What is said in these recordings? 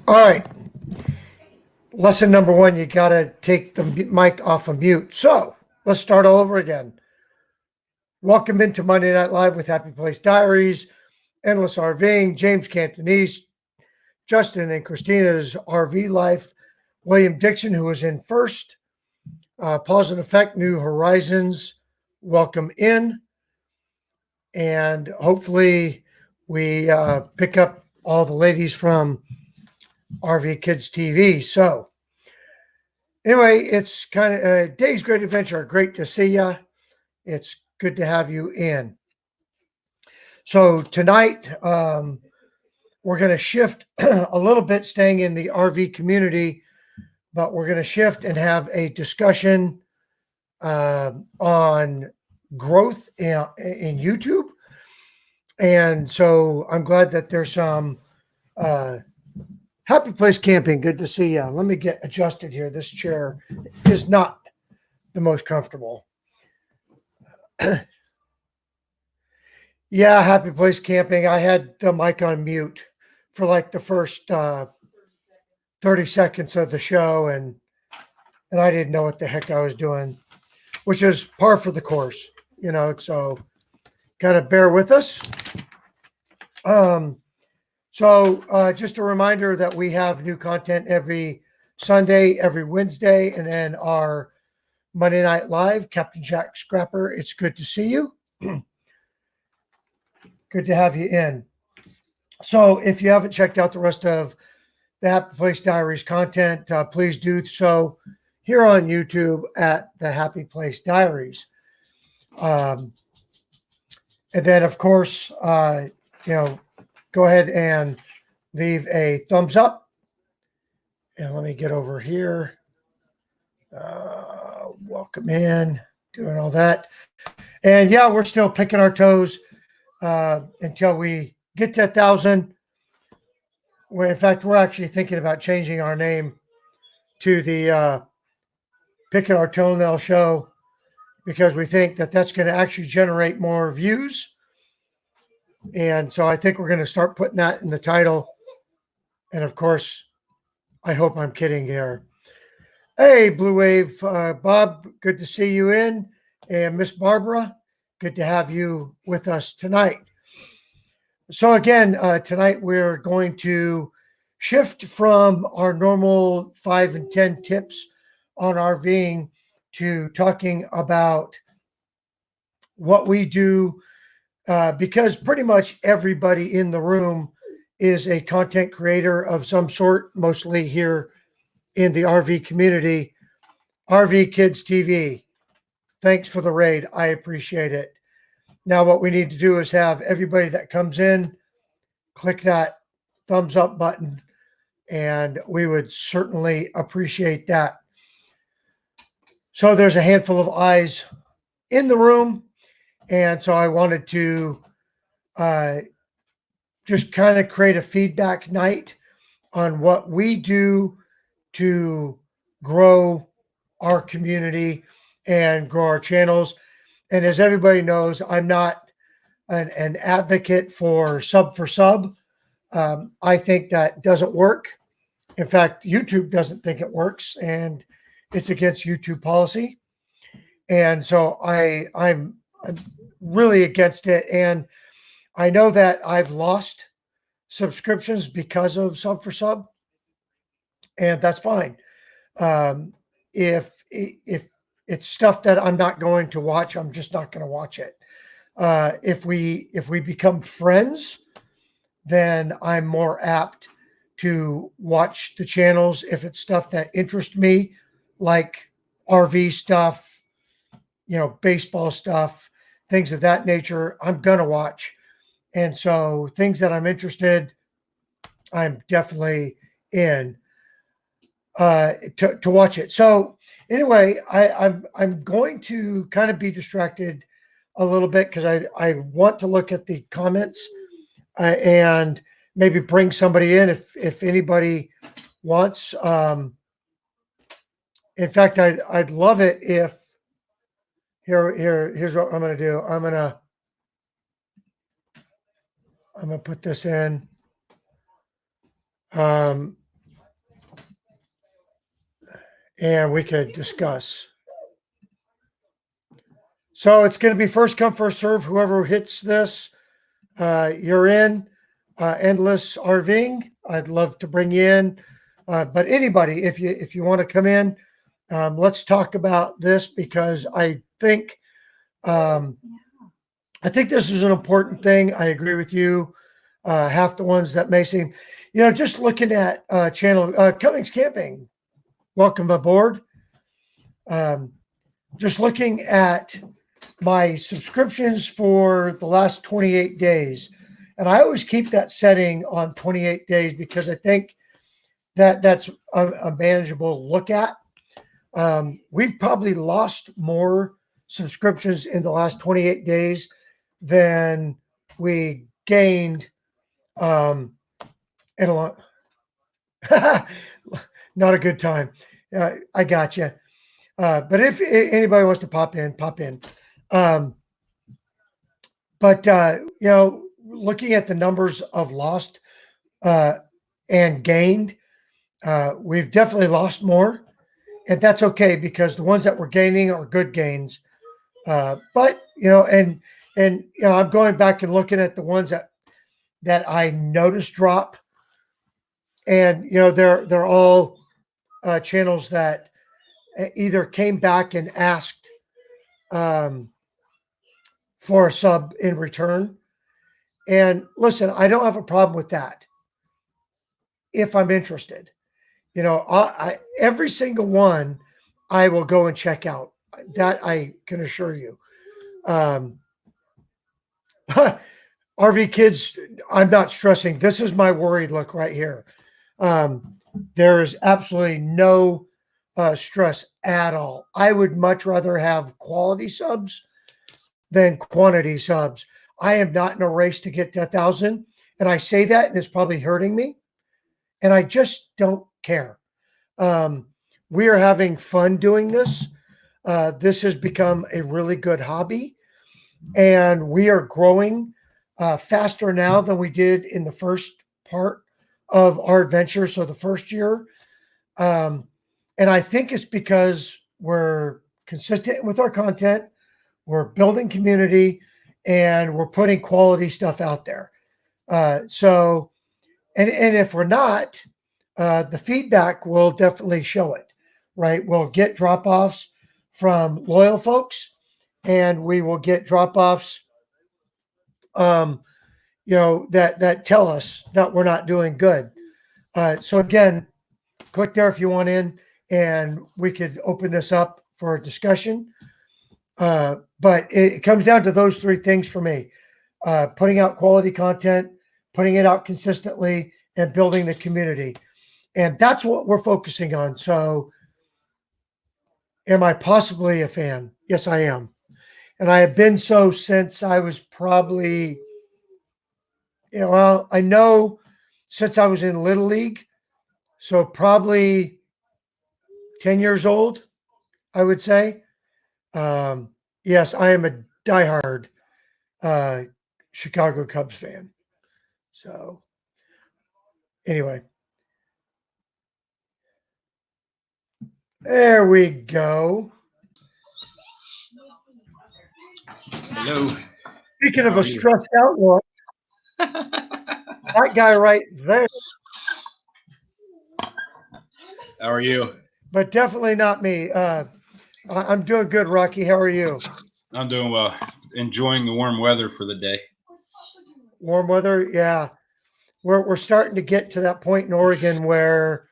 All right. Lesson number one, you got to take the mic off of mute. So let's start all over again. Welcome into Monday Night Live with Happy Place Diaries, Endless RVing, James Cantonese, Justin and Christina's RV Life, William Dixon, who was in first, Pause and Effect, New Horizons, welcome in. And hopefully we pick up all the ladies from RV Kids TV. So anyway, it's kind of a day's great adventure. Great to see you. It's good to have you in. So tonight, we're going to shift a little bit, staying in the RV community, but we're going to shift and have a discussion on growth in YouTube. And so I'm glad that there's some Happy Place Camping. Good to see you. Let me get adjusted here. This chair is not the most comfortable. Yeah, Happy Place Camping. I had the mic on mute for like the first 30 seconds of the show, and I didn't know what the heck I was doing, which is par for the course, so gotta bear with us. So just a reminder that we have new content every Sunday, every Wednesday, and then our Monday Night Live, Captain Jack Scrapper. It's good to see you. Good to have you in. So if you haven't checked out the rest of the Happy Place Diaries content, please do so here on YouTube at the Happy Place Diaries. And then, of course, go ahead and leave a thumbs up. And let me get over here. Welcome in, doing all that. And yeah, we're still picking our toes until we get to 1,000. In fact, we're actually thinking about changing our name to the Picking Our Toenail Show, because we think that that's going to actually generate more views. And so I think we're going to start putting that in the title. And of course, I hope I'm kidding there. Hey, Blue Wave, Bob, good to see you in. And Miss Barbara, good to have you with us tonight. So again, tonight we're going to shift from our normal 5 and 10 tips on RVing to talking about what we do, because pretty much everybody in the room is a content creator of some sort, mostly here in the RV community. RV Kids TV, thanks for the raid. I appreciate it. Now what we need to do is have everybody that comes in click that thumbs up button, and we would certainly appreciate that. So there's a handful of eyes in the room, and so I wanted to just kind of create a feedback night on what we do to grow our community and grow our channels. And as everybody knows, I'm not an advocate for sub. I think that doesn't work. In fact, YouTube doesn't think it works, and it's against YouTube policy. And so I'm really against it. And I know that I've lost subscriptions because of sub, and that's fine. If it's stuff that I'm not going to watch, I'm just not going to watch it. If we become friends, then I'm more apt to watch the channels if it's stuff that interests me, like RV stuff, baseball stuff, things of that nature. I'm gonna watch. And so things that I'm interested, I'm definitely in to watch it. So anyway, I'm going to kind of be distracted a little bit because I want to look at the comments and maybe bring somebody in if anybody wants. In fact, I'd love it if here's what I'm going to do. I'm going to put this in. and we could discuss. So it's going to be first come, first serve. Whoever hits this, you're in. Endless RVing, I'd love to bring you in. But anybody, if you want to come in, let's talk about this because um, I think this is an important thing. I agree with you. Half the ones that may seem, just looking at channel Cummings Camping, welcome aboard. Just looking at my subscriptions for the last 28 days. And I always keep that setting on 28 days because I think that that's a manageable look at. We've probably lost more subscriptions in the last 28 days than we gained in a long. Not a good time. I got you. But if anybody wants to pop in, pop in. But looking at the numbers of lost and gained, we've definitely lost more, and that's okay because the ones that we're gaining are good gains. But and I'm going back and looking at the ones that I noticed drop, and they're all channels that either came back and asked for a sub in return. And listen, I don't have a problem with that if I'm interested. Every single one I will go and check out. That I can assure you. RV kids, I'm not stressing. This is my worried look right here. There is absolutely no stress at all. I would much rather have quality subs than quantity subs. I am not in a race to get to 1,000. And I say that, and it's probably hurting me. And I just don't care. We are having fun doing this. This has become a really good hobby. And we are growing faster now than we did in the first part of our adventure. So the first year. And I think it's because we're consistent with our content. We're building community and we're putting quality stuff out there. So if we're not, the feedback will definitely show it, right? We'll get drop-offs from loyal folks and we will get drop-offs, that tell us that we're not doing good. So again, click there if you want in and we could open this up for a discussion. But it comes down to those three things for me: putting out quality content, putting it out consistently, and building the community. And that's what we're focusing on. So am I possibly a fan? Yes, I am. And I have been so since I was probably, I know since I was in Little League. So probably 10 years old, I would say. Yes, I am a diehard Chicago Cubs fan. So anyway, there we go. Hello. Speaking of a stressed out look, that guy right there. How are you? But definitely not me. I'm doing good, Rocky. How are you? I'm doing well. Enjoying the warm weather for the day. Warm weather, yeah. We're starting to get to that point in Oregon where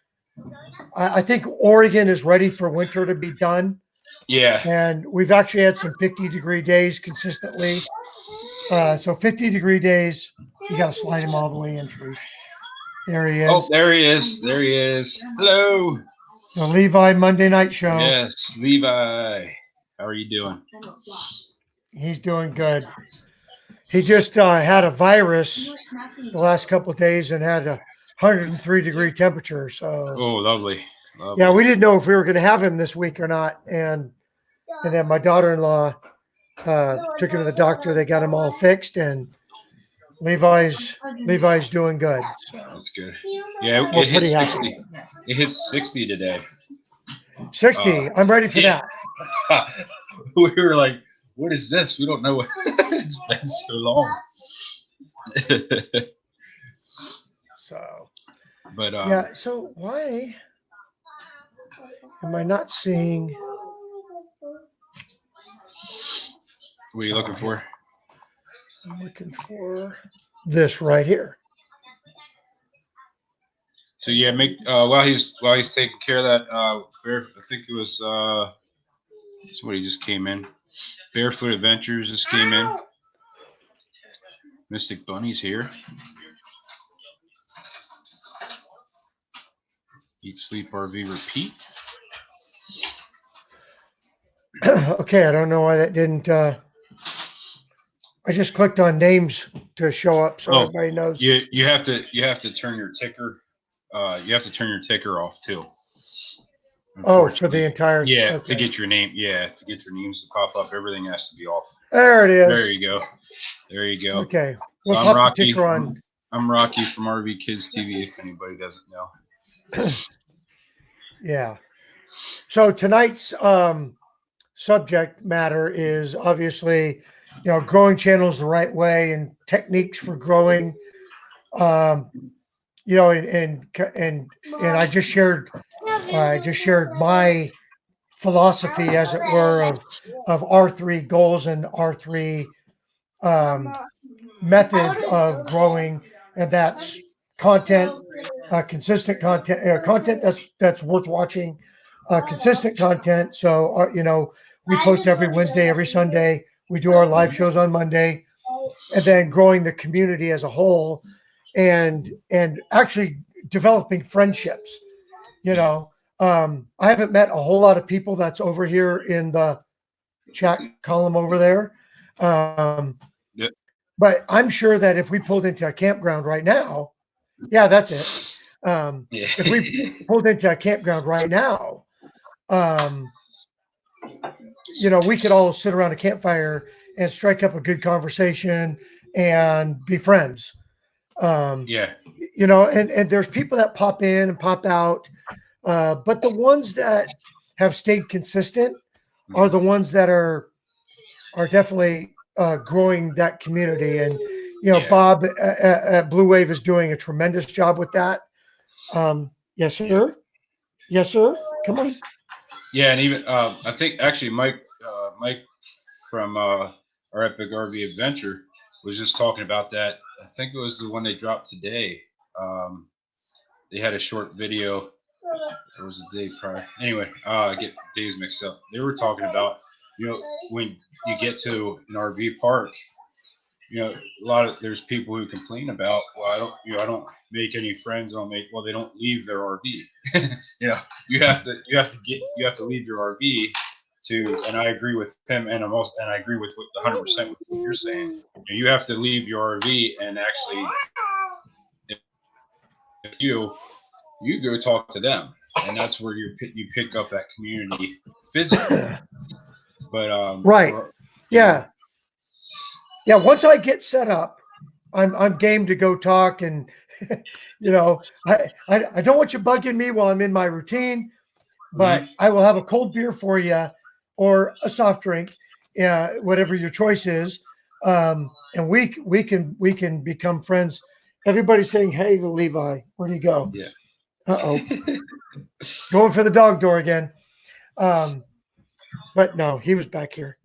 I think Oregon is ready for winter to be done. Yeah. And we've actually had some 50-degree days consistently. So 50-degree days, you got to slide him all the way in, Trees. There he is. Oh, there he is. There he is. Hello. The Levi Monday Night Show. Yes, Levi. How are you doing? He's doing good. He just had a virus the last couple of days and had a 103-degree temperature. So, oh, lovely. Yeah, we didn't know if we were going to have him this week or not. And then my daughter-in-law took him to the doctor. They got him all fixed, and Levi's doing good. So that's good. Yeah, it hit 60. It hit 60 today. 60. I'm ready for yeah. that. We were like, what is this? We don't know. It's been so long. So, But yeah. So why am I not seeing? what are you looking for? I'm looking for this right here. So yeah, make while he's taking care of that. I think it was somebody just came in. Barefoot Adventures just came in. Mystic Bunny's here. Eat, sleep, RV, repeat. Okay, I don't know why that didn't. I just clicked on names to show up so everybody knows. You have to turn your ticker. You have to turn your ticker off too. Oh, for the entire. Yeah, Okay. to get your name. Yeah, to get your names to pop up, everything has to be off. There it is. There you go. There you go. Okay. So We'll I'm pop Rocky. the ticker on. I'm Rocky from RV Kids TV. If anybody doesn't know. Yeah. So tonight's subject matter is obviously, growing channels the right way and techniques for growing. And I just shared my philosophy, as it were, of R3 goals and R3 methods of growing, and that's content, consistent content that's worth watching, consistent content. So we post every Wednesday, every Sunday. We do our live shows on Monday, and then growing the community as a whole, and actually developing friendships. I haven't met a whole lot of people that's over here in the chat column over there. Yep. But I'm sure that if we pulled into a campground right now, yeah, that's it. Yeah. If we pulled into a campground right now, we could all sit around a campfire and strike up a good conversation and be friends. Yeah. And there's people that pop in and pop out, but the ones that have stayed consistent are the ones that are definitely growing that community. And Yeah. Bob at Blue Wave is doing a tremendous job with that. Yes, sir. Yes, sir. Come on. Yeah, and even I think actually Mike from our Epic RV Adventure was just talking about that. I think it was the one they dropped today. They had a short video. It was a day prior. Anyway, I get days mixed up. They were talking about when you get to an RV park, there's people who complain about, well, I don't make any friends. They don't leave their RV. You have to leave your RV and I agree with him, and I agree with 100% with what you're saying. You have to leave your RV and actually, if you go talk to them, and that's where you pick up that community physically. But right. Yeah. Yeah. Once I get set up, I'm game to go talk, and I don't want you bugging me while I'm in my routine, but I will have a cold beer for you or a soft drink, whatever your choice is, and we can become friends. Everybody's saying hey to Levi. Where'd he go? Yeah. Going for the dog door again. But no, he was back here.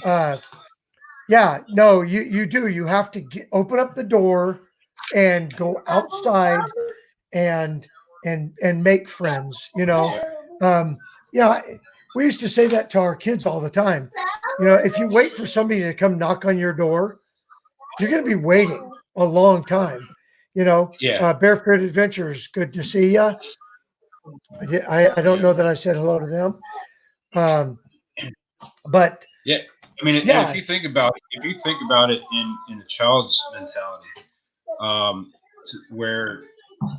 Yeah, no, you do. You have to open up the door and go outside and make friends. We used to say that to our kids all the time. If you wait for somebody to come knock on your door, you're going to be waiting a long time. Yeah. Barefoot Adventures, good to see you. I don't know that I said hello to them. But yeah, I mean, if you think about it in a child's mentality, where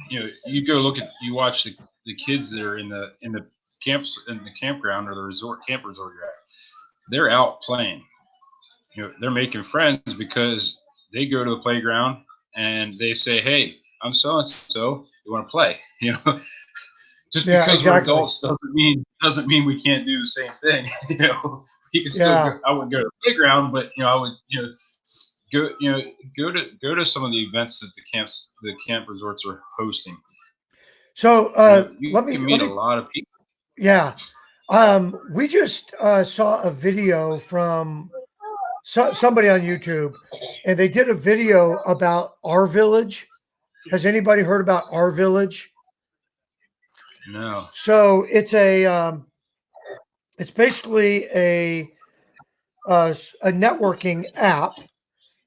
you go you watch the kids that are in the campground or the camp resort you're at, they're out playing. They're making friends because they go to the playground and they say, "Hey, I'm so and so. You want to play?" Just Yeah, because we're exactly. adults doesn't mean we can't do the same thing. You can still Yeah. go. I wouldn't go to the playground, but I would go go to some of the events that the camp resorts are hosting. So You let can me meet a lot of people. yeah. We just saw a video from somebody on YouTube, and they did a video about our village. Has anybody heard about our village? No. So it's basically a networking app,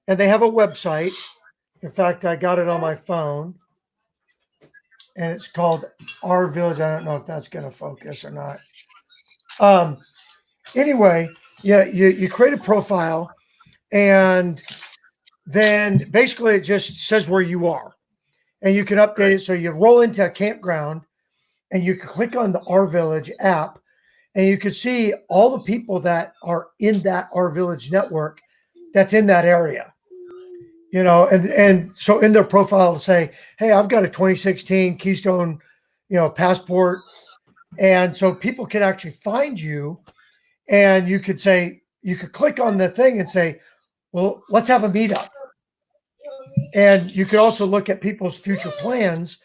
and they have a website. In fact, I got it on my phone, and it's called Our Village. I don't know if that's going to focus or not. Anyway, yeah, you create a profile, and then basically it just says where you are, and you can update Right. it. So you roll into a campground, and you can click on the Our Village app, and you can see all the people that are in that Our Village network that's in that area. And so in their profile to say, hey, I've got a 2016 Keystone, passport. And so people can actually find you, and you could click on the thing and say, well, let's have a meetup. And you could also look at people's future plans,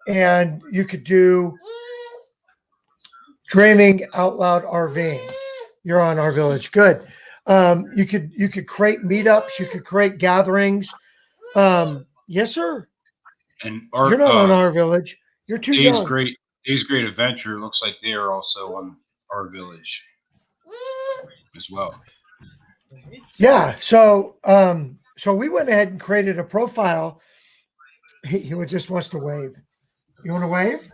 and you could do dreaming out loud RVing. You're on Our Village. Good. You could create meetups. You could create gatherings. Yes, sir. And You're our not on Our Village. You're too Days young. Great Days Great Adventure looks like they are also on our village as well. Yeah. So we went ahead and created a profile. He just wants to wave. You want to wave?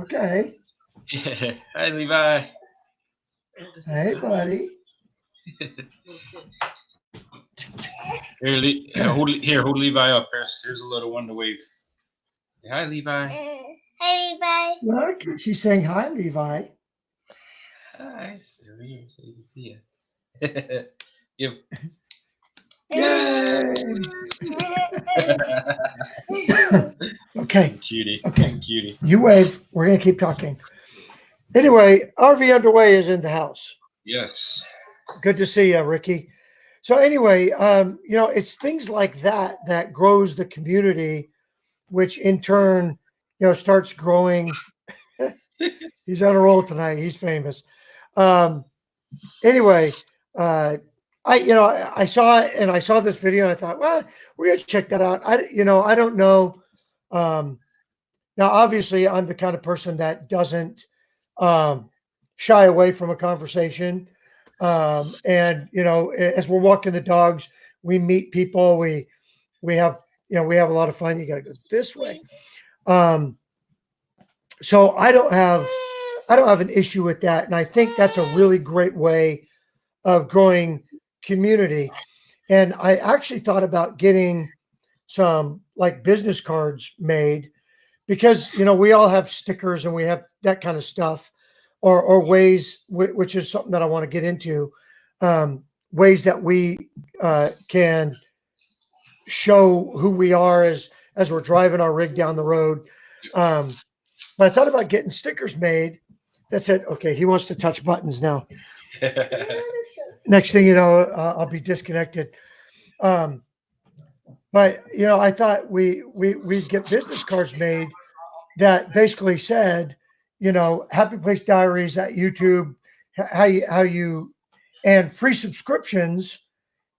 Okay. Yeah. Hi, Levi. Hey, buddy. Hold Levi up. Here's a little one to wave. Hi, Levi. Hey, bye. Look, she's saying hi, Levi. Hi. Over here so you can see you. Give. Yay. Okay. He's a cutie. Okay. He's a cutie. You wave. We're going to keep talking. Anyway, RV Underway is in the house. Yes. Good to see you, Ricky. So anyway, it's things like that that grows the community, which in turn, starts growing. He's on a roll tonight. He's famous. Anyway, I saw it, and I saw this video, and I thought, well, we're gonna check that out. I don't know. Now, obviously, I'm the kind of person that doesn't shy away from a conversation. And as we're walking the dogs, we meet people. We have a lot of fun. You got to go this way. So I don't have an issue with that, and I think that's a really great way of growing community. And I actually thought about getting some like business cards made, because we all have stickers and we have that kind of stuff, or ways, which is something that I want to get into, ways that we can show who we are as we're driving our rig down the road. But I thought about getting stickers made that said, okay, he wants to touch buttons now. Next thing you know, I'll be disconnected. But I thought we'd get business cards made that basically said, Happy Place Diaries at YouTube, how you and free subscriptions,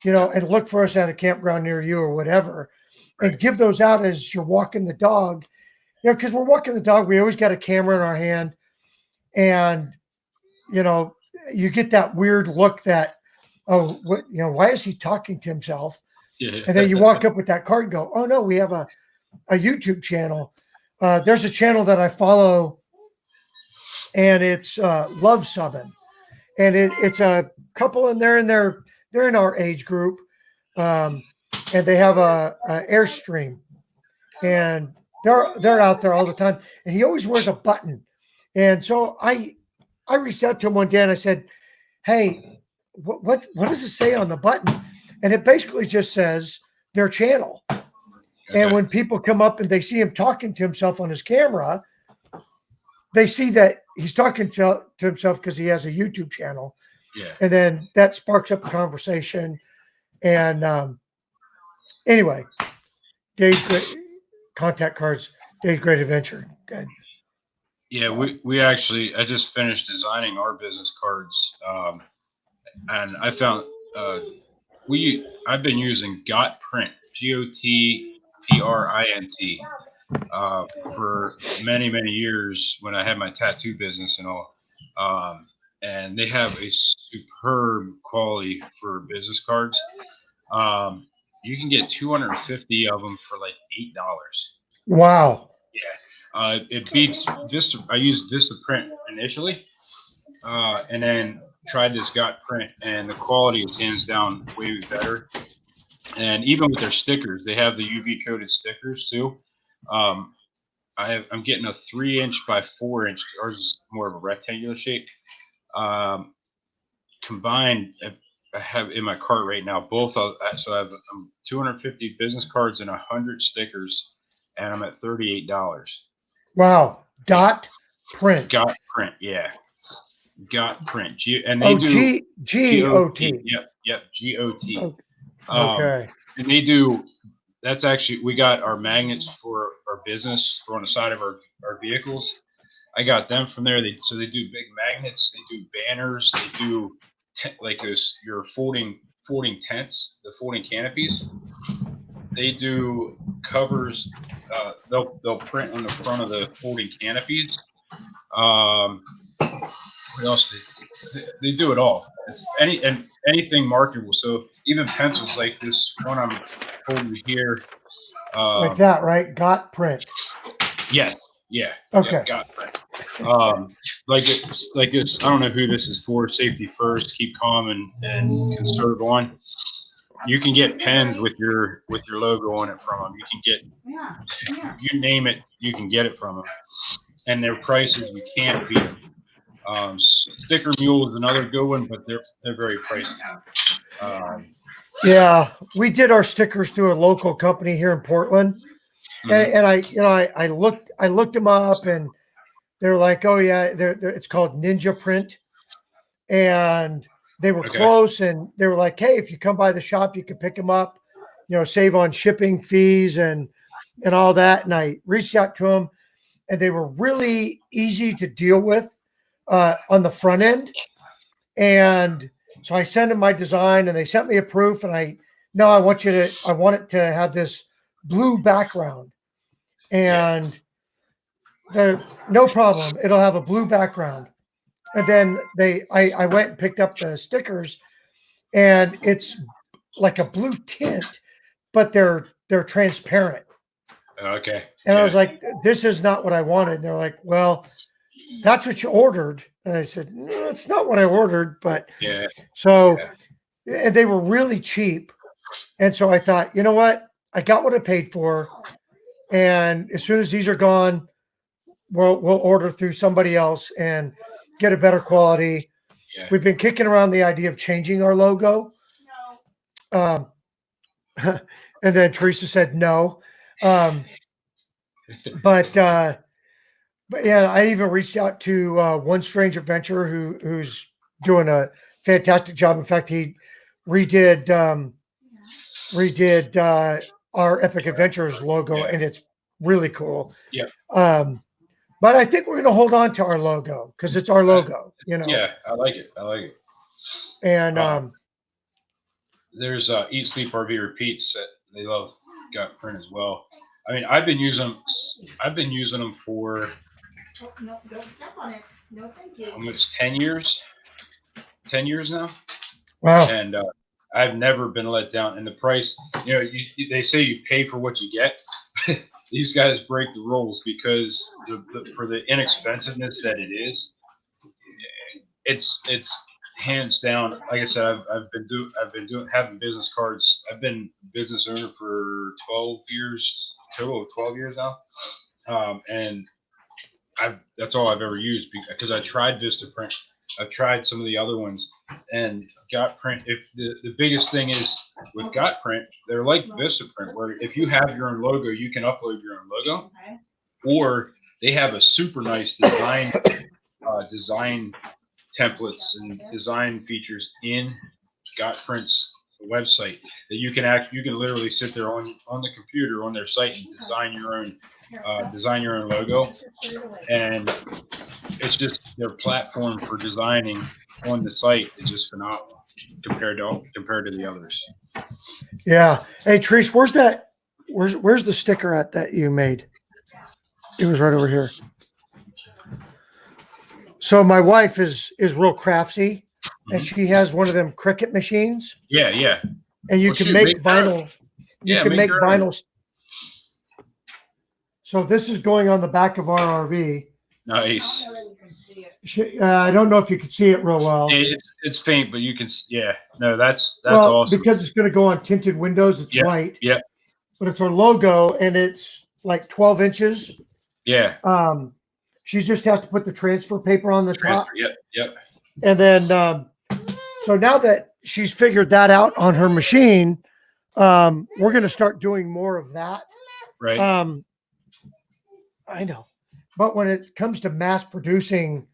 and look for us at a campground near you or whatever, and give those out as you're walking the dog. Because we're walking the dog, we always got a camera in our hand, and you get that weird look that, oh, what, why is he talking to himself? Yeah. And then you walk up with that card and go, oh no, we have a YouTube channel. There's a channel that I follow, and it's Love Subbing, and it's a couple, and they're in our age group, and they have a Airstream, and they're out there all the time, and he always wears a button. And so I reached out to him one day and I said, hey, what does it say on the button? And it basically just says their channel. Okay. And when people come up and they see him talking to himself on his camera, they see that he's talking to himself because he has a YouTube channel, Yeah. and then that sparks up a conversation. And anyway, Dave's great contact cards. Dave's Great Adventure. Good. Yeah, we actually, I just finished designing our business cards, and I found I've been using Got Print, GOTPRINT, for many years when I had my tattoo business and all, and they have a superb quality for business cards. You can get 250 of them for like $8. Wow. It beats Vista. I used Vista Print initially, and then tried this Got Print, and the quality is hands down way better. And even with their stickers, they have the UV coated stickers too. I'm getting a 3-inch by 4-inch. Ours is more of a rectangular shape. Combined, I have in my cart right now both. So I have 250 business cards and 100 stickers, and I'm at $38. Wow. Dot Print. Got Print, yeah. Got Print. And they do G-O-T. Yep. GOT. Okay. And they do. That's actually, we got our magnets for our business for on the side of our vehicles. I got them from there. They do big magnets. They do banners. They do like those your folding tents, the folding canopies. They do covers. They'll print on the front of the folding canopies. What else? They do it all. It's anything marketable. So even pencils like this one I'm holding here. Like that, right? Got Print. Yes. Yeah. Okay. Yeah, Got Print. Like this. I don't know who this is for. Safety first. Keep calm and conserve on. You can get pens with your logo on it from them. You can get, you name it, you can get it from them, and their prices you can't beat them. Sticker Mule is another good one, but they're very pricey. Yeah, we did our stickers through a local company here in Portland, and I looked them up, and they're like, oh yeah, they're it's called Ninja Print, and they were close, and they were like, hey, if you come by the shop, you can pick them up, save on shipping fees and all that. And I reached out to them, and they were really easy to deal with on the front end. And so I sent them my design, and they sent me a proof, and I want it to have this blue background, and no problem. It'll have a blue background. And then I went and picked up the stickers, and it's like a blue tint, but they're transparent. Okay. And I was like, this is not what I wanted. And they're like, well, that's what you ordered. And I said, no, it's not what I ordered, but and they were really cheap. And so I thought, you know what? I got what I paid for. And as soon as these are gone, we'll order through somebody else and get a better quality. Yeah. We've been kicking around the idea of changing our logo. And then Teresa said no. But yeah, I even reached out to One Strange Adventure who's doing a fantastic job. In fact, he redid our Epic Adventures logo, and it's really cool. Yeah. But I think we're going to hold on to our logo because it's our logo, Yeah, I like it. And there's Eat Sleep RV Repeats that they love Got Print as well. I mean, I've been using them for no, don't step on it. No, thank you. almost 10 years. 10 years now. Wow. And I've never been let down. And the price, they say you pay for what you get. These guys break the rules because for the inexpensiveness that it is, it's hands down. Like I said, I've been having business cards. I've been business owner for 12 years, total of 12 years now, and that's all I've ever used because I tried Vistaprint. I've tried some of the other ones, and Got Print. If the biggest thing is with Got Print, they're like Vistaprint, where if you have your own logo, you can upload your own logo, or they have a super nice design templates and design features in Got Prints website that you can literally sit there on the computer on their site and design your own logo, and it's just their platform for designing on the site is just phenomenal compared to the others. Yeah. Hey, Therese, where's the sticker at that you made? It was right over here. So my wife is real craftsy, and she has one of them Cricut machines. Yeah. And you can make vinyl. You can make vinyl. So this is going on the back of our RV. Nice. I don't know if you can see it real well. It's faint, but you can. Yeah. No, that's awesome. Because it's going to go on tinted windows. It's white. Yeah. But it's our logo, and it's like 12 inches. Yeah. She just has to put the transfer paper on the top. Yep. And then, so now that she's figured that out on her machine, we're going to start doing more of that. Right. I know, but when it comes to mass producing,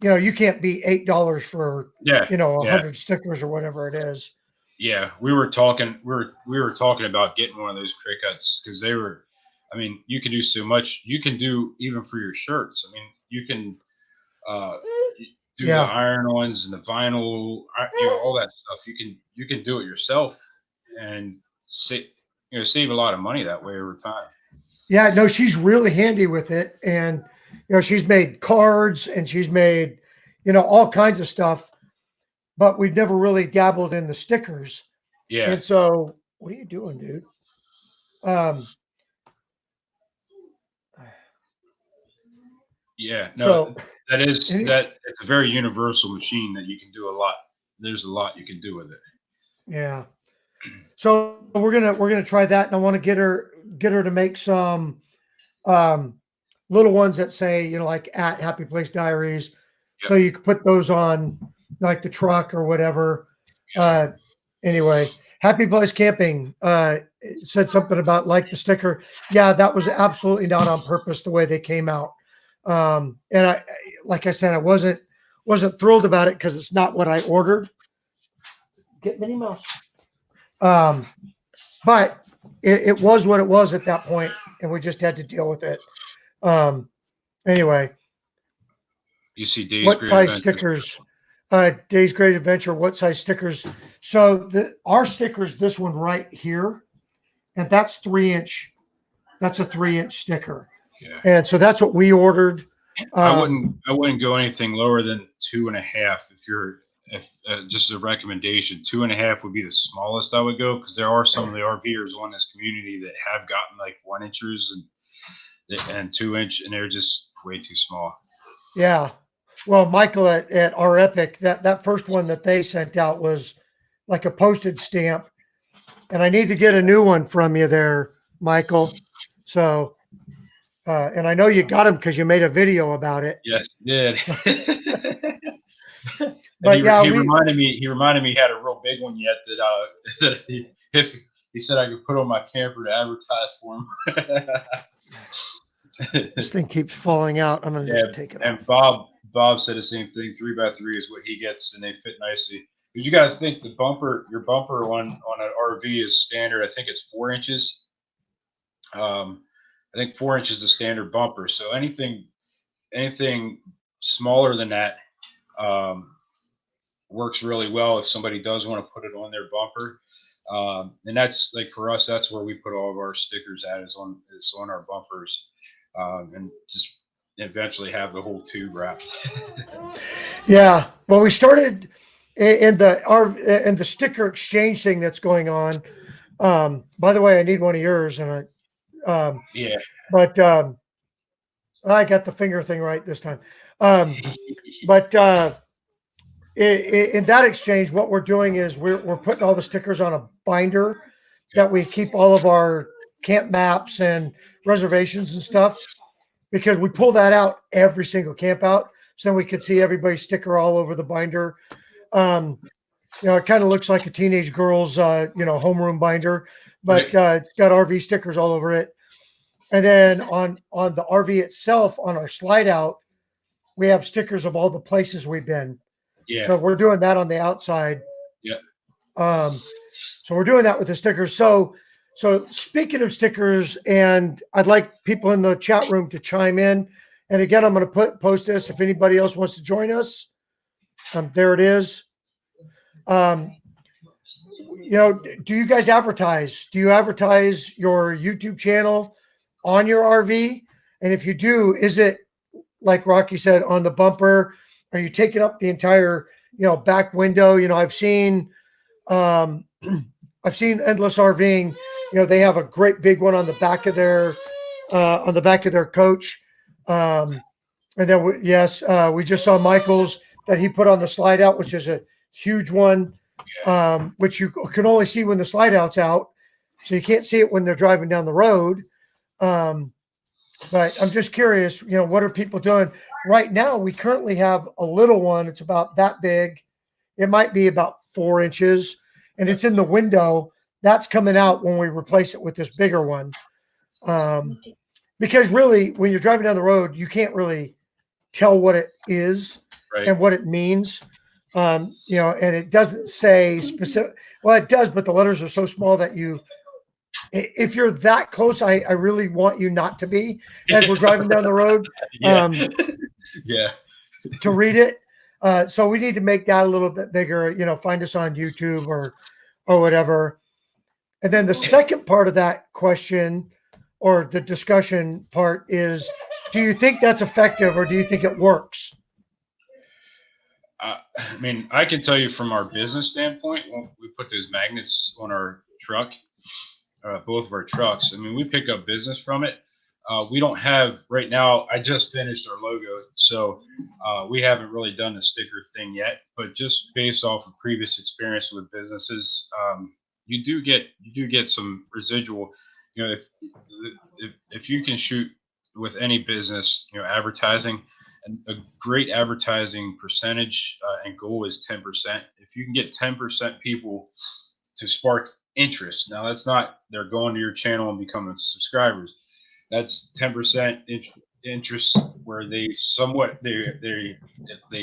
you can't beat $8 for 100 stickers or whatever it is. Yeah, we were talking about getting one of those Cricuts because they were. I mean, you can do so much. You can do even for your shirts. I mean, you can do the iron-ons and the vinyl, all that stuff. You can do it yourself and save a lot of money that way over time. Yeah, no, she's really handy with it, and she's made cards and she's made all kinds of stuff, but we've never really dabbled in the stickers. Yeah. And so, what are you doing, dude? Yeah, no, it's a very universal machine that you can do a lot. There's a lot you can do with it. Yeah. So we're gonna try that, and I want to get her to make some little ones that say like at Happy Place Diaries, so you can put those on like the truck or whatever. Anyway, Happy Place Camping said something about like the sticker. Yeah, that was absolutely not on purpose the way they came out. And I, like I said, I wasn't thrilled about it because it's not what I ordered. Get Minnie Mouse. But it was what it was at that point, and we just had to deal with it. Anyway, you see Dave's what size stickers? Dave's Great Adventure. What size stickers? So our stickers, this one right here, and that's 3-inch. That's a 3-inch sticker. Yeah. And so that's what we ordered. I wouldn't go anything lower than 2.5. If just a recommendation, 2.5 would be the smallest I would go, because there are some of the RVers on this community that have gotten like 1 inches and 2-inch, and they're just way too small. Yeah. Well, Michael at our Epic, that first one that they sent out was like a postage stamp, and I need to get a new one from you there, Michael. So, and I know you got them because you made a video about it. Yes, I did. But he reminded me he had a real big one yet that he said I could put on my camper to advertise for him. This thing keeps falling out. I'm gonna just take it and off. Bob said the same thing. 3x3 is what he gets, and they fit nicely. Because you got to think your bumper on an RV is standard. I think it's 4 inches. I think 4 inches is the standard bumper. So anything smaller than that works really well if somebody does want to put it on their bumper. And that's like for us, that's where we put all of our stickers at is on our bumpers, and just eventually have the whole tube wrapped. Yeah. Well, we started in the sticker exchange thing that's going on. By the way, I need one of yours, and yeah. But I got the finger thing right this time. But in that exchange, what we're doing is we're putting all the stickers on a binder that we keep all of our camp maps and reservations and stuff, because we pull that out every single camp out, so then we can see everybody's sticker all over the binder. It kind of looks like a teenage girl's homeroom binder, but it's got RV stickers all over it. And then on the RV itself, on our slide out, we have stickers of all the places we've been. Yeah. So we're doing that on the outside. Yeah. So we're doing that with the stickers. So speaking of stickers, and I'd like people in the chat room to chime in. And again, I'm going to post this if anybody else wants to join us. There it is. Do you guys advertise? Do you advertise your YouTube channel on your RV? And if you do, is it like Rocky said on the bumper? Are you taking up the entire, back window? I've seen Endless RVing. They have a great big one on the back of their coach. And then we just saw Michael's that he put on the slide out, which is a huge one, which you can only see when the slide out's out. So you can't see it when they're driving down the road. But I'm just curious, what are people doing right now? We currently have a little one. It's about that big. It might be about 4 inches, and it's in the window. That's coming out when we replace it with this bigger one. Because really, when you're driving down the road, you can't really tell what it is and what it means. And it doesn't say specific. Well, it does, but the letters are so small that if you're that close, I really want you not to be as we're driving down the road. To read it. So we need to make that a little bit bigger, find us on YouTube or whatever. And then the second part of that question or the discussion part is, do you think that's effective or do you think it works? I mean, I can tell you from our business standpoint, when we put those magnets on our truck, both of our trucks, I mean, we pick up business from it. We don't have right now. I just finished our logo, so we haven't really done the sticker thing yet. But just based off of previous experience with businesses, you do get some residual. If you can shoot with any business, advertising, and a great advertising percentage and goal is 10%. If you can get 10% people to spark interest, now that's not they're going to your channel and becoming subscribers. That's 10% interest where they somewhat they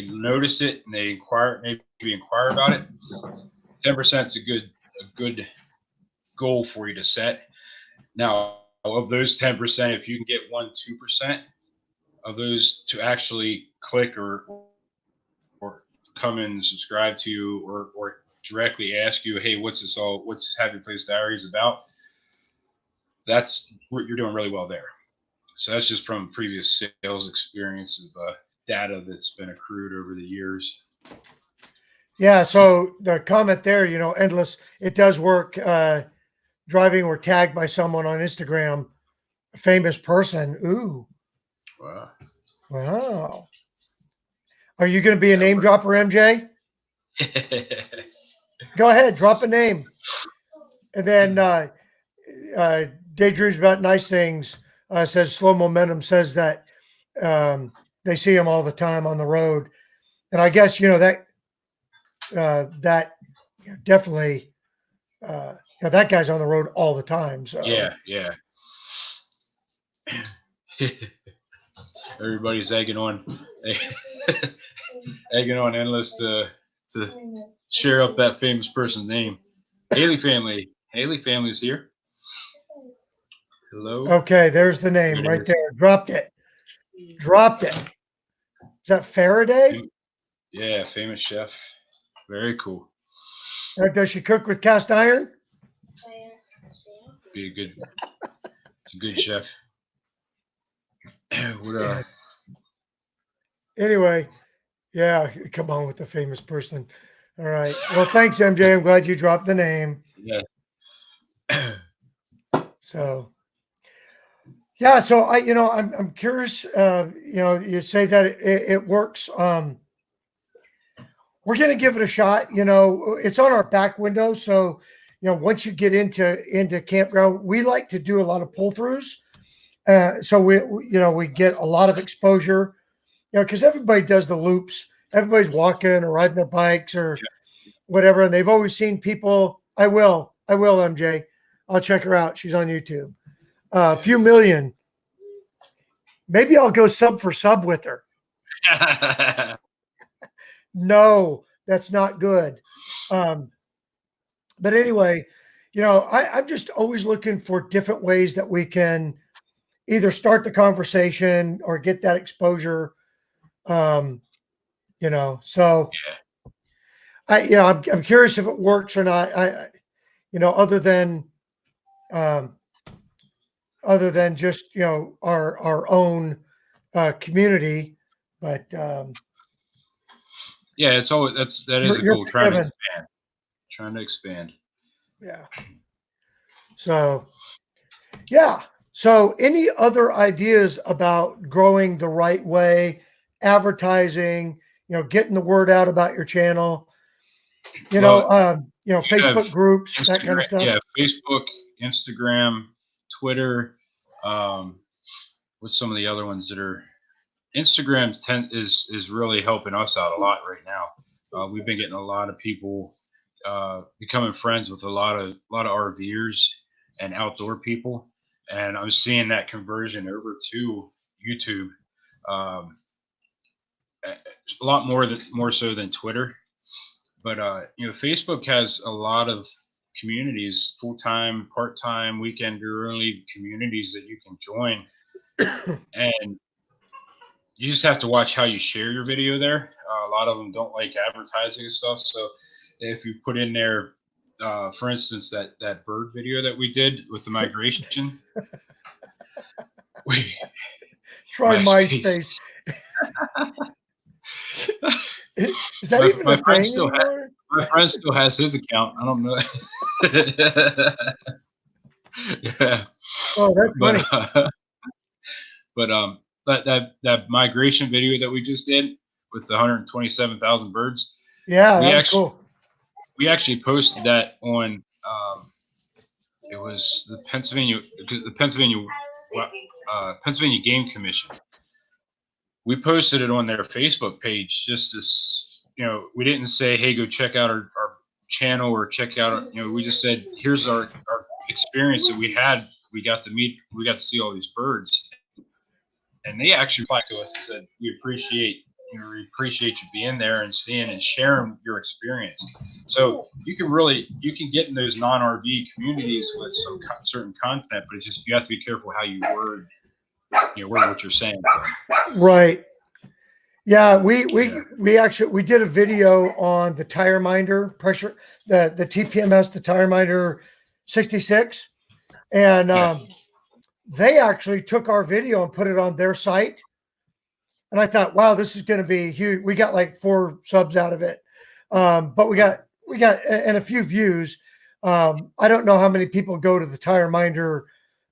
notice it and they inquire about it. 10% is a good goal for you to set. Now, of those 10%, if you can get 2% of those to actually click or come and subscribe to you or directly ask you, hey, what's Happy Place Diaries about? You're doing really well there. So that's just from previous sales experience of data that's been accrued over the years. Yeah. So the comment there, Endless, it does work. Driving or tagged by someone on Instagram, a famous person. Ooh. Wow. Are you going to be a name dropper, MJ? Go ahead, drop a name. And then Daydreams About Nice Things says Slow Momentum says that they see him all the time on the road. And I guess, that definitely, that guy's on the road all the time. So yeah. Everybody's egging on Endless to share up that famous person's name. Haley family's here. Hello. Okay, there's the name right there. Dropped it. Is that Faraday? Yeah, famous chef. Very cool. Does she cook with cast iron? It's a good chef. Anyway, yeah, come on with the famous person. All right. Well, thanks, MJ. I'm glad you dropped the name. Yeah. So, yeah. So I'm curious. You say that it works. We're gonna give it a shot. It's on our back window, so once you get into campground, we like to do a lot of pull-throughs. So we get a lot of exposure, because everybody does the loops. Everybody's walking or riding their bikes or whatever, and they've always seen people. I will, MJ. I'll check her out. She's on YouTube. a few million, maybe I'll go sub for sub with her. No, that's not good. But anyway, I'm just always looking for different ways that we can either start the conversation or get that exposure. So I'm curious if it works or not. Other than just, our own community, but yeah, it's always that is a you're goal. Trying to forgiven. expand. Trying to expand. Yeah. So, yeah. So, any other ideas about growing the right way, advertising, getting the word out about your channel, Well, you have Facebook groups, that kind Instagram, of stuff? yeah, Facebook, Instagram, Twitter. Um, what's some of the other ones that are Instagram is really helping us out a lot right now. We've been getting a lot of people becoming friends with a lot of RVers and outdoor people, and I'm seeing that conversion over to YouTube um, a lot more so than Twitter. But Facebook has a lot of communities, full time, part time, weekend or early communities that you can join, and you just have to watch how you share your video there. A lot of them don't like advertising and stuff. So if you put in there, for instance, that bird video that we did with the migration, we Try MySpace. MySpace. Is that even a thing anymore? My friend still has his account. I don't know. Yeah, Oh, that's funny. but that migration video that we just did with the 127,000 birds. Yeah, we that was actually cool. we actually posted that on it was the Pennsylvania Game Commission. We posted it on their Facebook page just as we didn't say, hey, go check out our channel or check out we just said, here's our experience that we had. We got to see all these birds, and they actually replied to us and said, we appreciate you being there and seeing and sharing your experience. So you can get in those non-RV communities with some certain content, but it's just you have to be careful how you word what you're saying. Right. Yeah, we did a video on the tire minder pressure, the TPMS, the tire minder 66, and they actually took our video and put it on their site. And I thought, wow, this is going to be huge. We got like 4 subs out of it, but we got and a few views. I don't know how many people go to the tire minder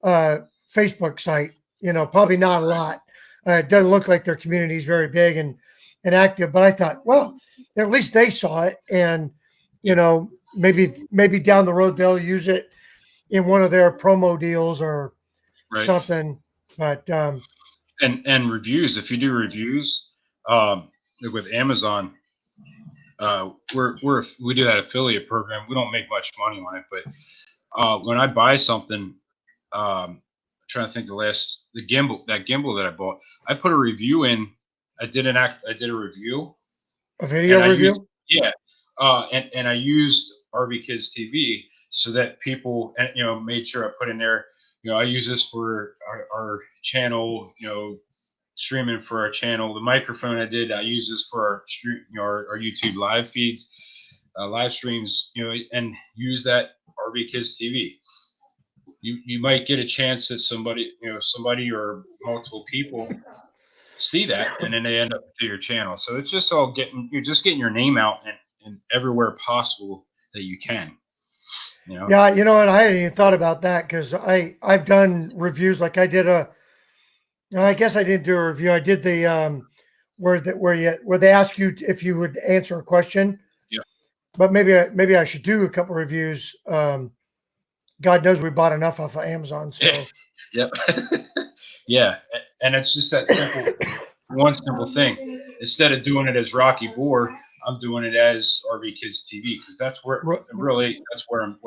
Facebook site. Probably not a lot. It doesn't look like their community is very big and active, but I thought, well, at least they saw it, and maybe down the road they'll use it in one of their promo deals or something. But and reviews, if you do reviews with Amazon, we do that affiliate program. We don't make much money on it, but when I buy something, trying to think the gimbal that I bought, I put a review in. I did a review, a video review. And I used RV Kids TV so that people, and made sure I put in there, I use this for our channel, streaming for our channel. The microphone I use this for our YouTube live feeds, live streams, and use that RV Kids TV. You might get a chance that somebody or multiple people see that, and then they end up to your channel. So it's just all getting your name out and everywhere possible that you can. Yeah, and I hadn't even thought about that, because I've done reviews. Like I guess I didn't do a review. I did the where they ask you if you would answer a question. Yeah. But maybe I should do a couple reviews. God knows we bought enough off of Amazon. So. Yep. Yeah, and it's just that simple, one simple thing. Instead of doing it as Rocky Boar, I'm doing it as RV Kids TV, because that's where what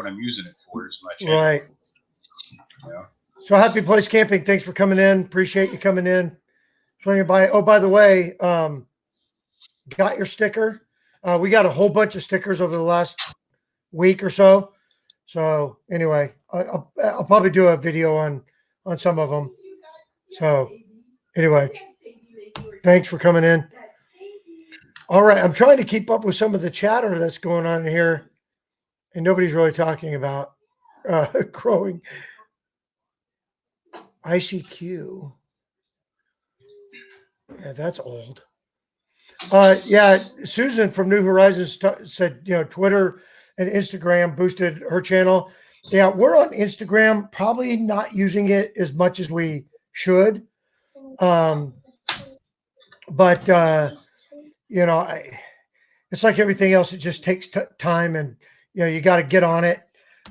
I'm using it for, is my channel. Right. Yeah. So Happy Place Camping, thanks for coming in. Appreciate you coming in. Swinging by. Oh, by the way, got your sticker. We got a whole bunch of stickers over the last week or so. So anyway, I'll probably do a video on some of them. So anyway, thanks for coming in. All right, I'm trying to keep up with some of the chatter that's going on here, and nobody's really talking about growing ICQ. Yeah, that's old. Yeah, Susan from New Horizons said, Twitter and Instagram boosted her channel. Yeah, we're on Instagram, probably not using it as much as we should. But it's like everything else. It just takes time, and you got to get on it.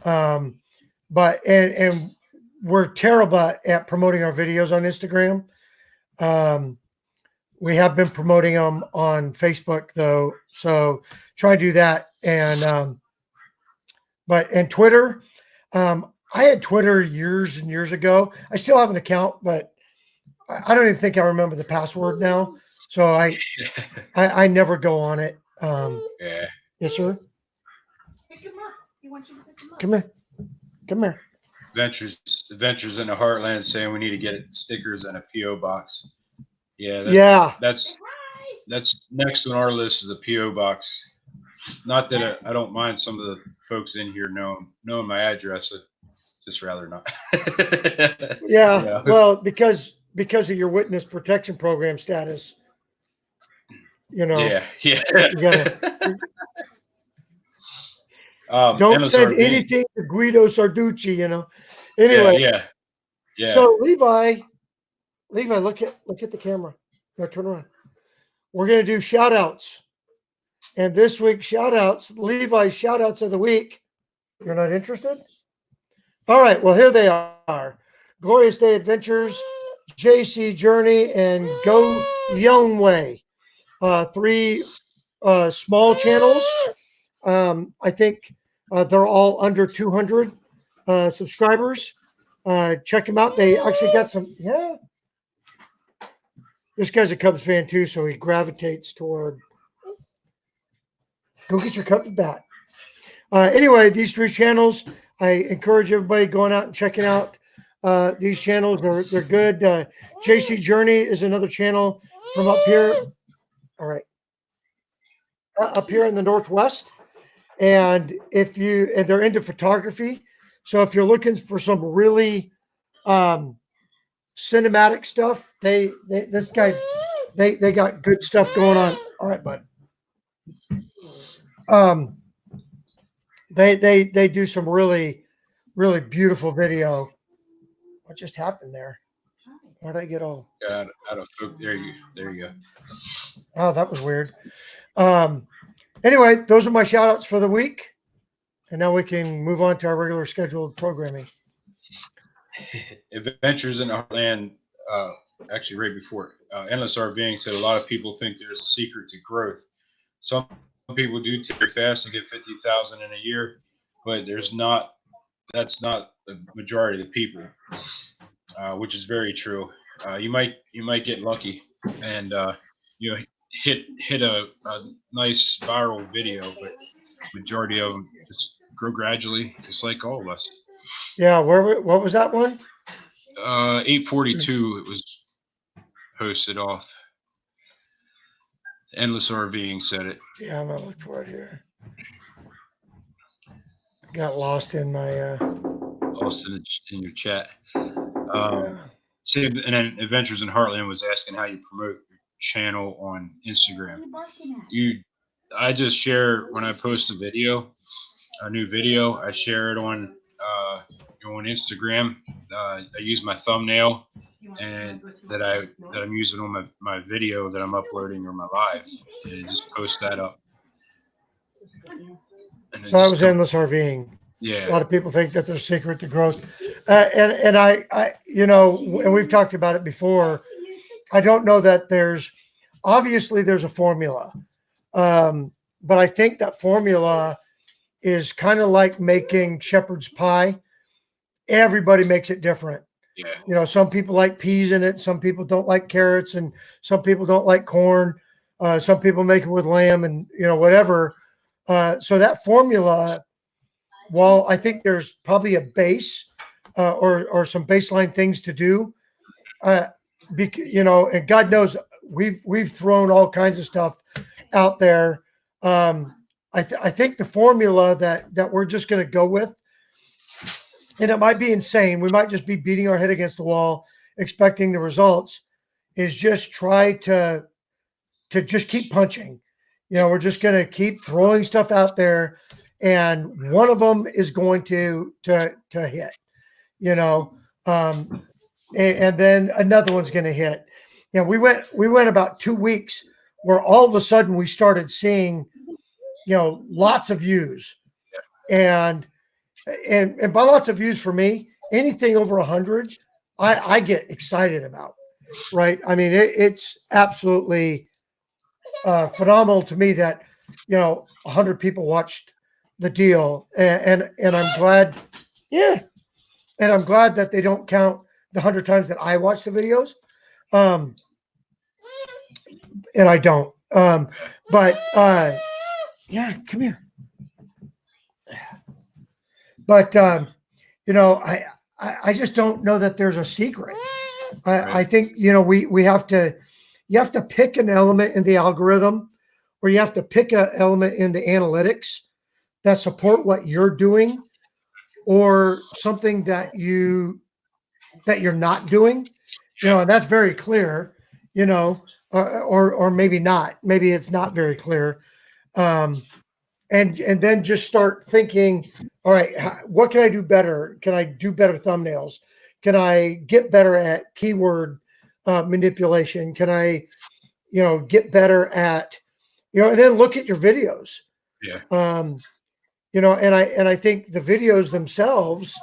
But we're terrible at promoting our videos on Instagram. We have been promoting them on Facebook though, so try to do that. And Twitter. I had Twitter years and years ago. I still have an account, but I don't even think I remember the password now. So I never go on it. Yeah. Yes, sir. Pick him up. He wants you to pick him up. Come here. Come here. Adventures in the Heartland saying we need to get stickers and a PO box. Yeah. Yeah. That's next on our list is a PO box. Not that I don't mind some of the folks in here knowing my address. I'd just rather not. Yeah. Well, because of your witness protection program status, Yeah. you gotta don't send anything to Guido Sarducci, Anyway. Yeah. So Levi, look at the camera. Now turn around. We're gonna do shout outs. And this week's shout outs, Levi's shout outs of the week. You're not interested? All right, well, here they are. Glorious Day Adventures, JC Journey, and Go Young Way. 3 small channels. I think they're all under 200 subscribers. Check them out. They actually got some, This guy's a Cubs fan too, so he gravitates toward. Go get your Cubs bat. Anyway, these 3 channels, I encourage everybody going out and checking out these channels. They're good. JC Journey is another channel from up here. All right. Up here in the Northwest. And they're into photography. So if you're looking for some really cinematic stuff, they got good stuff going on. All right, bud. They do some really, really beautiful video. What just happened there? Why did I get all out of focus? There you go. Oh, that was weird. Anyway, those are my shout outs for the week. And now we can move on to our regular scheduled programming. Adventures in the Heartland, actually right before Endless RVing said a lot of people think there's a secret to growth. Some people do take fast and get 50,000 in a year, but that's not the majority of the people, which is very true. You might get lucky and hit a nice viral video, but majority of them just grow gradually, just like all of us. Yeah, what was that one? 842 it was posted off. Endless RVing said it. Yeah, I'm gonna look for it here. I got lost in my lost in your chat. And then Adventures in Heartland was asking how you promote your channel on Instagram. I just share when I post a new video. I share it on Instagram. I use my thumbnail and that I'm using on my video that I'm uploading or my live, and just post that up. So I was Endless RVing. Yeah. A lot of people think that there's a secret to growth. And I, and we've talked about it before. I don't know that there's a formula. But I think that formula is kind of like making shepherd's pie. Everybody makes it different. Yeah. You know, some people like peas in it, some people don't like carrots, and some people don't like corn. Some people make it with lamb and, you know, whatever. So that formula, while I think there's probably a base or some baseline things to do, you know, and God knows we've thrown all kinds of stuff out there. I think the formula that we're just going to go with, and it might be insane. We might just be beating our head against the wall, expecting the results. Is just try to just keep punching. You know, we're just going to keep throwing stuff out there, and one of them is going to hit. You know, and then another one's going to hit. You know, we went about 2 weeks where all of a sudden we started seeing, you know, lots of views, and by lots of views for me, anything over 100, I get excited about. Right? I mean, it's absolutely phenomenal to me that, you know, 100 people watched the deal, and I'm glad, yeah, and I'm glad that they don't count the 100 times that I watch the videos, and I don't. But yeah, come here. But you know, I just don't know that there's a secret. I think, you know, we have to, you have to pick an element in the algorithm, or you have to pick an element in the analytics that support what you're doing, or something that you're not doing, you know, and that's very clear, you know, or maybe not, maybe it's not very clear. And then just start thinking, all right, what can I do better? Can I do better thumbnails? Can I get better at keyword manipulation? Can I, you know, get better at, you know, and then look at your videos. Yeah. You know, and I think the videos themselves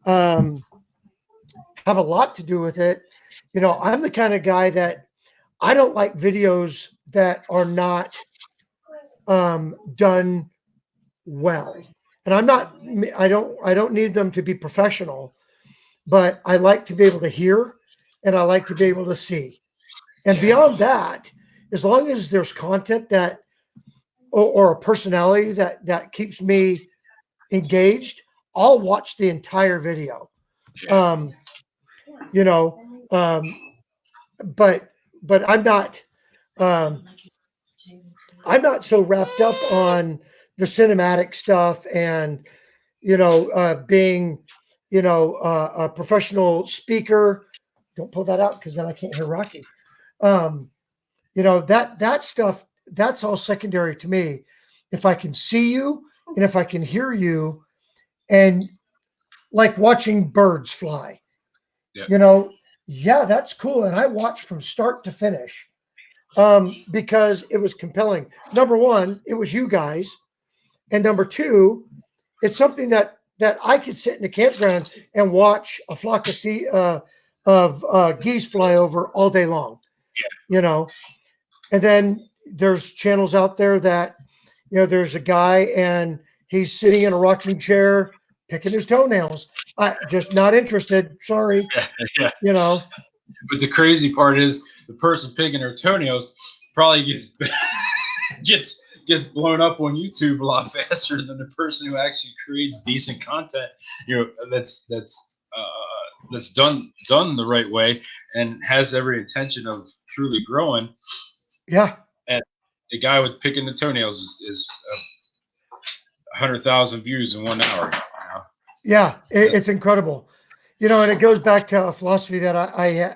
have a lot to do with it. You know, I'm the kind of guy that I don't like videos that are not done well. And I don't need them to be professional, but I like to be able to hear, and I like to be able to see. And beyond that, as long as there's content that, or a personality that keeps me engaged, I'll watch the entire video. You know, but um, I'm not so wrapped up on the cinematic stuff and, you know, being, you know, a professional speaker. Don't pull that out because then I can't hear Rocky. You know, that stuff, that's all secondary to me. If I can see you and if I can hear you, and like watching birds fly, you know, yeah, that's cool. And I watched from start to finish because it was compelling. Number one, it was you guys. And number two, it's something that I could sit in a campground and watch a flock of geese fly over all day long, you know. And then there's channels out there that, you know, there's a guy and he's sitting in a rocking chair picking his toenails. I just not interested. Sorry. Yeah. You know. But the crazy part is the person picking her toenails probably gets blown up on YouTube a lot faster than the person who actually creates decent content. You know, that's done the right way and has every intention of truly growing. Yeah. And the guy with picking the toenails is 100,000 views in 1 hour. You know? Yeah, it's incredible. You know, and it goes back to a philosophy that I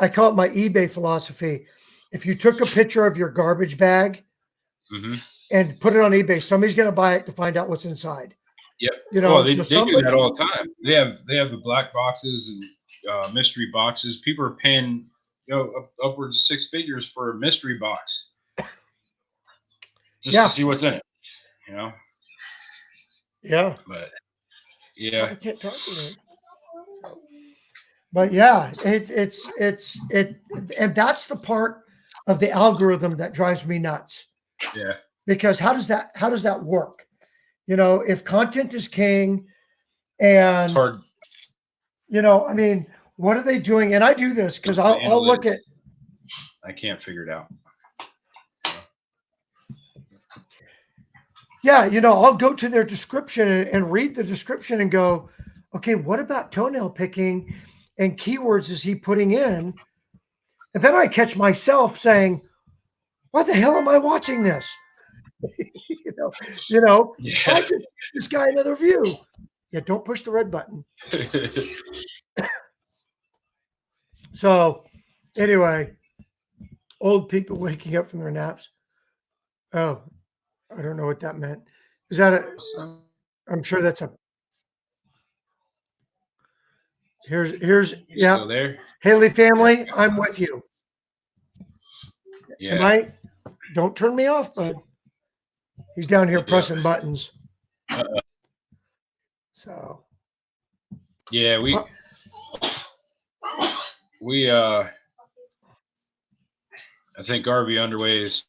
call it my eBay philosophy. If you took a picture of your garbage bag and put it on eBay, somebody's going to buy it to find out what's inside. Yep. You know, well, they do that all the time. They have the black boxes and mystery boxes. People are paying, you know, upwards of 6 figures for a mystery box just to see what's in it. You know. Yeah. But yeah. I can't talk to them. But yeah, it's and that's the part of the algorithm that drives me nuts. Yeah. Because how does that work? You know, if content is king, and You know, I mean, what are they doing? And I do this because I'll look at. I can't figure it out. Yeah, you know, I'll go to their description and read the description and go, okay, what about toenail picking and keywords is he putting in? And then I catch myself saying, why the hell am I watching this? you know, Yeah. I just give this guy another view. Yeah, don't push the red button. So anyway, old people waking up from their naps. Oh, I don't know what that meant. Is that a, I'm sure that's a, here's, yeah. Still there? Haley family, I'm with you. Yeah. Am I? Don't turn me off, bud. He's down here Yeah. pressing buttons. So. Yeah, I think Garvey Underway is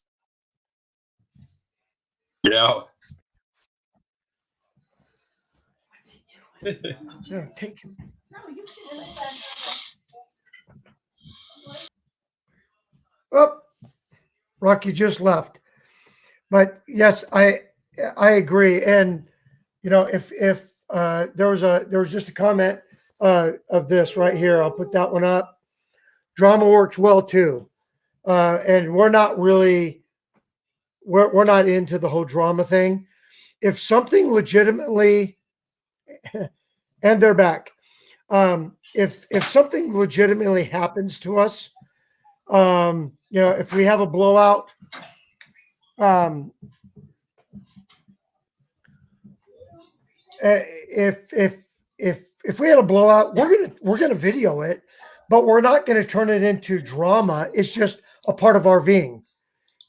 out. What's he doing? Yeah, take him. No, you can. Oh, Rocky just left. But yes, I agree. And you know, if there was just a comment of this right here, I'll put that one up. Drama works well too, and we're not really we're not into the whole drama thing. If something legitimately, and they're back. If something legitimately happens to us, you know, if we have a blowout, if we had a blowout, we're gonna video it, but we're not gonna turn it into drama. It's just a part of RVing.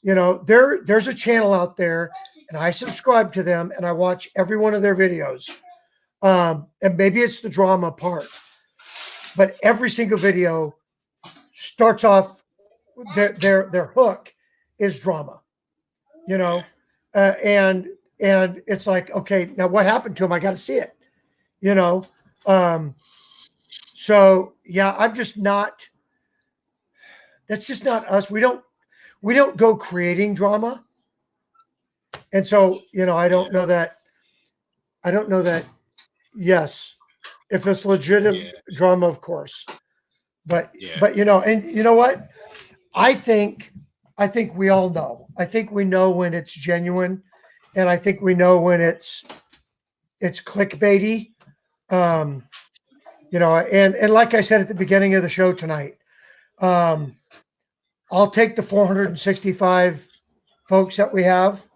You know, there's a channel out there, and I subscribe to them, and I watch every one of their videos. And maybe it's the drama part, but every single video starts off their hook is drama. You know, and it's like, okay, now what happened to him? I got to see it. You know, so yeah, I'm just not. That's just not us. We don't go creating drama, and so you know, I don't know that. Yes, if it's legitimate drama, of course, but you know, and you know what? I think we all know. I think we know when it's genuine, and I think we know when it's clickbaity. You know, and like I said at the beginning of the show tonight, I'll take the 465 folks that we have,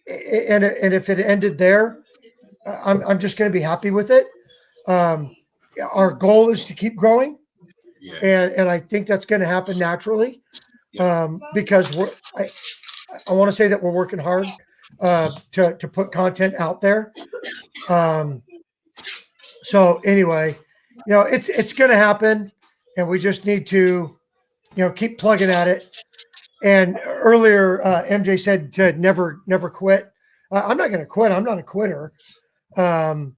and if it ended there, I'm just going to be happy with it. Our goal is to keep growing, and I think that's going to happen naturally, because I want to say that we're working hard to put content out there. So anyway, you know, it's going to happen, and we just need to, you know, keep plugging at it. And earlier, MJ said to never quit. I'm not going to quit. I'm not a quitter. You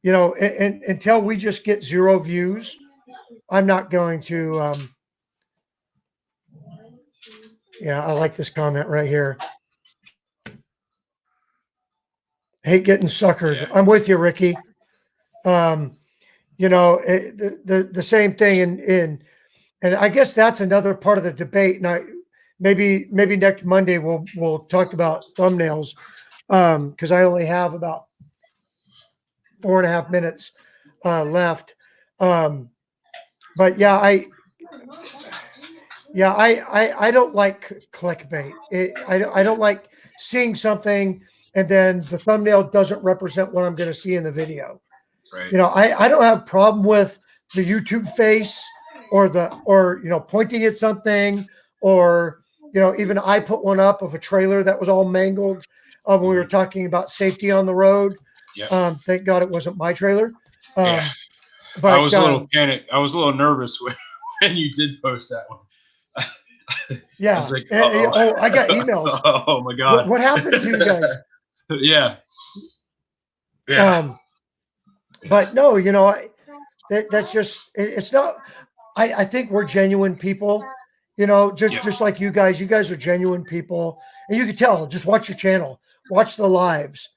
know, and until we just get 0 views, I'm not going to. Yeah, I like this comment right here. Hate getting suckered. Yeah. I'm with you, Ricky. You know, the same thing, and I guess that's another part of the debate. And maybe next Monday we'll talk about thumbnails, because I only have about 4.5 minutes left. But yeah, I don't like clickbait. I don't like seeing something and then the thumbnail doesn't represent what I'm going to see in the video. Right. You know, I don't have a problem with the YouTube face or you know, pointing at something, or you know, even I put one up of a trailer that was all mangled when we were talking about safety on the road. Yep. Thank God it wasn't my trailer. Yeah. But I was a little panicked. I was a little nervous when you did post that one. Yeah. I was like, oh, I got emails. Oh my God. What happened to you guys? Yeah. Yeah. But no, you know, that's just it's not. I think we're genuine people. You know, Yeah. just like you guys. You guys are genuine people, and you can tell. Just watch your channel, watch the lives.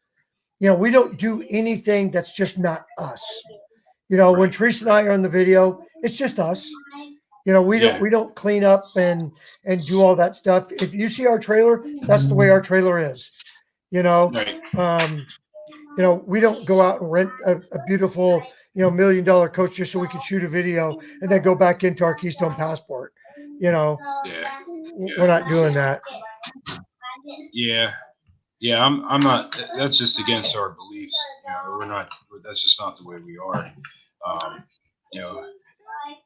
You know, we don't do anything that's just not us. You know, when Right. Teresa and I are on the video, it's just us. You know, Yeah. we don't clean up and do all that stuff. If you see our trailer, that's the way our trailer is. You know, Right. you know, we don't go out and rent a beautiful, you know, $1 million coach just so we can shoot a video and then go back into our Keystone Passport. You know, Yeah. we're not doing that. Yeah. Yeah. I'm not. That's just against our beliefs. You know, we're not. That's just not the way we are. You know,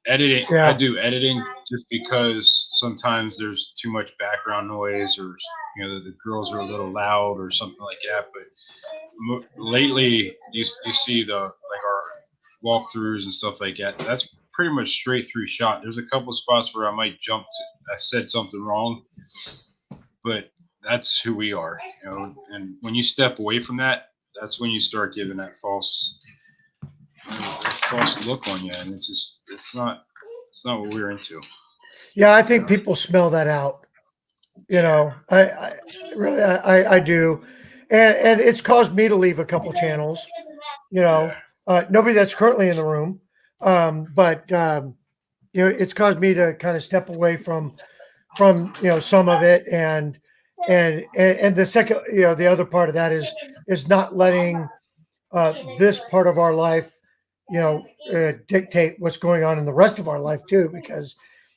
editing. I Yeah. do editing just because sometimes there's too much background noise, or you know, the girls are a little loud or something like that. But lately, you see the like our walkthroughs and stuff like that. That's pretty much straight through shot. There's a couple of spots where I might jump to. I said something wrong, but that's who we are, you know. And when you step away from that, that's when you start giving that false look on you, and it's not what we're into. Yeah. I think people smell that out. You know, I really, I do. And it's caused me to leave a couple channels, you Yeah. know, nobody that's currently in the room. But, you know, it's caused me to kind of step away you know, some of it. And the second, you know, the other part of that is not letting, this part of our life, you know, dictate what's going on in the rest of our life too, because,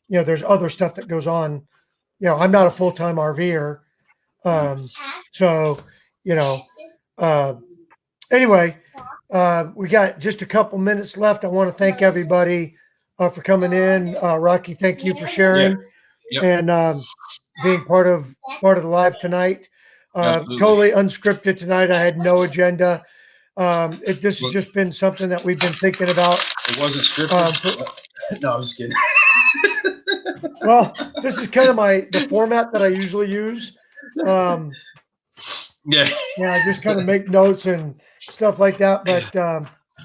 you know, there's other stuff that goes on. You know, I'm not a full-time RVer. So, you know, uh, anyway, we got just a couple minutes left. I want to thank everybody for coming in. Rocky, thank you for Yeah. sharing Yep. and being part of the live tonight. Absolutely. Totally unscripted tonight. I had no agenda. This has Well, just been something that we've been thinking about. it wasn't scripted. No, I'm just kidding. Well, this is kind of the format that I usually use. Yeah. Yeah, I just kind of make notes and stuff like that. But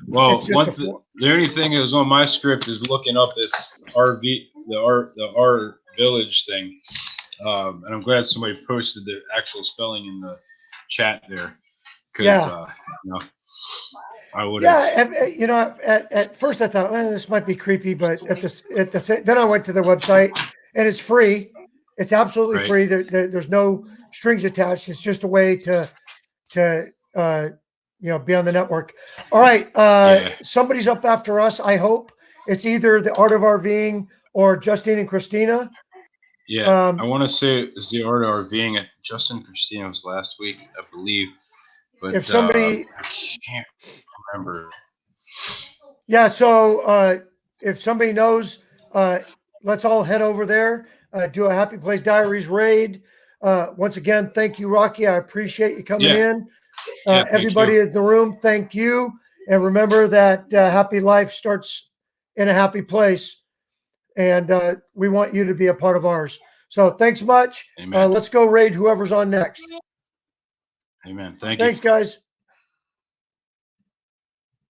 Well, it's just the only thing that was on my script is looking up this RV, the R village thing, and I'm glad somebody posted the actual spelling in the chat there, because yeah, you know, I would have. yeah. You know, at first I thought, well, this might be creepy, but then I went to their website and it's free. It's absolutely Right. free. There's no strings attached. It's just a way to you know, be on the network. All right, Yeah. somebody's up after us. I hope it's either the Art of RVing or Justine and Christina. Yeah. I want to say it was the art of RVing. Justin Christina was last week, I believe, but If somebody, I can't remember. yeah. So if somebody knows, let's all head over there. Do a Happy Place Diaries raid. Once again, thank you, Rocky. I appreciate you coming Yeah. in. Yeah. Thank Everybody you. in the room, thank you. And remember that happy life starts in a happy place. And we want you to be a part of ours. So thanks much. Amen. Let's go raid whoever's on next. Amen. Thank you. Thanks, guys.